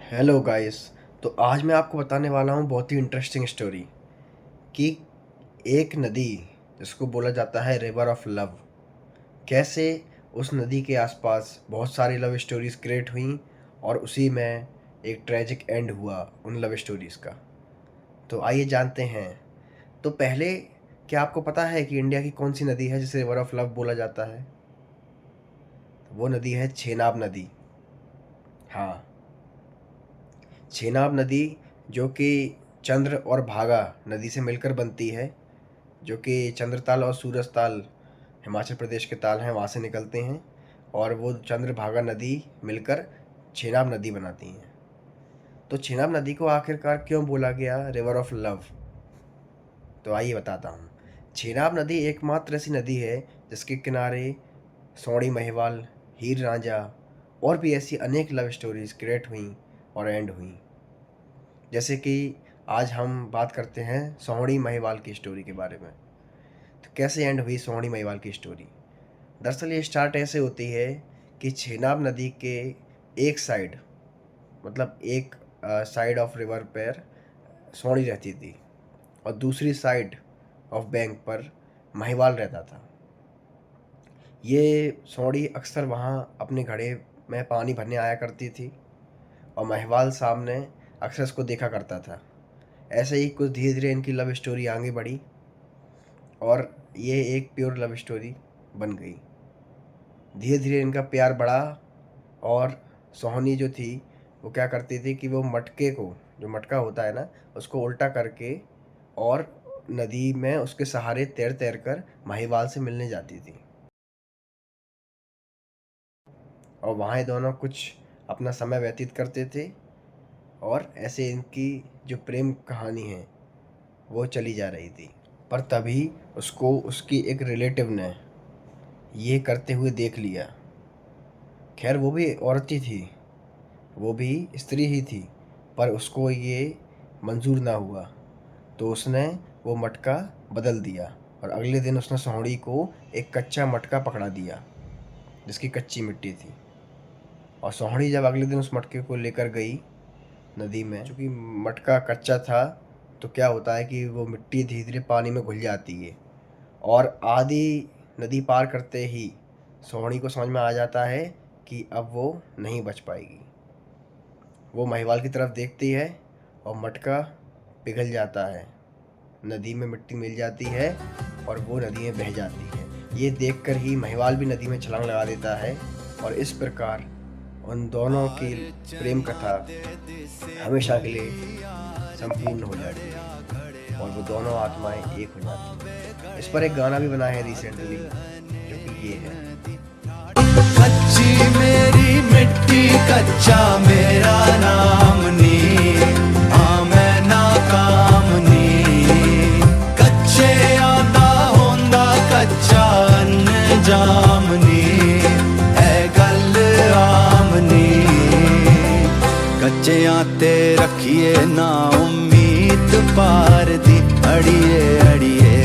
Hello guys. तो आज मैं आपको बताने वाला हूँ बहुत ही इंटरेस्टिंग स्टोरी कि एक नदी जिसको बोला जाता है रिवर ऑफ लव, कैसे उस नदी के आसपास बहुत सारी लव स्टोरीज क्रिएट हुई और उसी में एक ट्रेजिक एंड हुआ उन लव स्टोरीज़ का। तो आइए जानते हैं। तो पहले, क्या आपको पता है कि इंडिया की कौन सी नदी है जिसे रिवर ऑफ लव बोला जाता है? वो नदी है छेनाब नदी। हाँ, छेनाब नदी, जो कि चंद्र और भागा नदी से मिलकर बनती है, जो कि चंद्रताल और सूरजताल हिमाचल प्रदेश के ताल हैं, वहाँ से निकलते हैं और वो चंद्रभागा नदी मिलकर छेनाब नदी बनाती हैं। तो छेनाब नदी को आखिरकार क्यों बोला गया रिवर ऑफ लव? तो आइए बताता हूँ। छेनाब नदी एकमात्र ऐसी नदी है जिसके किनारे सौड़ी महिवाल, हीर रांझा और भी ऐसी अनेक लव स्टोरीज क्रिएट हुई और एंड हुई। जैसे कि आज हम बात करते हैं सोहनी महिवाल की स्टोरी के बारे में। तो कैसे एंड हुई सोहनी महिवाल की स्टोरी? दरअसल ये स्टार्ट ऐसे होती है कि छेनाब नदी के एक साइड, मतलब एक साइड ऑफ रिवर पर सोहनी रहती थी और दूसरी साइड ऑफ बैंक पर महिवाल रहता था। ये सोहनी अक्सर वहाँ अपने घड़े में पानी भरने आया करती थी और महिवाल सामने अक्सर इसको देखा करता था। ऐसे ही कुछ धीरे धीरे इनकी लव स्टोरी आगे बढ़ी और ये एक प्योर लव स्टोरी बन गई। धीरे धीरे इनका प्यार बढ़ा और सोहनी जो थी वो क्या करती थी कि वो मटके को, जो मटका होता है ना, उसको उल्टा करके और नदी में उसके सहारे तैर तैर कर महिवाल से मिलने जाती थी और वहाँ ये दोनों कुछ अपना समय व्यतीत करते थे और ऐसे इनकी जो प्रेम कहानी है वो चली जा रही थी। पर तभी उसको उसकी एक रिलेटिव ने ये करते हुए देख लिया। खैर, वो भी औरत ही थी, वो भी स्त्री ही थी, पर उसको ये मंजूर ना हुआ। तो उसने वो मटका बदल दिया और अगले दिन उसने सोहनी को एक कच्चा मटका पकड़ा दिया जिसकी कच्ची मिट्टी थी। और सोहनी जब अगले दिन उस मटके को लेकर गई नदी में, चूँकि मटका कच्चा था तो क्या होता है कि वो मिट्टी धीरे धीरे पानी में घुल जाती है और आधी नदी पार करते ही सोहनी को समझ में आ जाता है कि अब वो नहीं बच पाएगी। वो महिवाल की तरफ देखती है और मटका पिघल जाता है, नदी में मिट्टी मिल जाती है और वो नदी में बह जाती है। ये देखकर ही महिवाल भी नदी में छलांग लगा देता है और इस प्रकार उन दोनों की प्रेम कथा हमेशा के लिए संपूर्ण हो जाती है और वो दोनों आत्माएं एक हो जाती हैं। इस पर एक गाना भी बना है रिसेंटली, जो कि ये है। कच्ची मेरी मिट्टी, कच्चा मेरा नाम नी, हाँ मैं नाकाम नी, कच्चे आदा होंदा कच्चा अनजाम नी, ऐ गल आम नी, कच्चे आते रखिए ना उम्मीद पार दी, अड़िए अड़िए।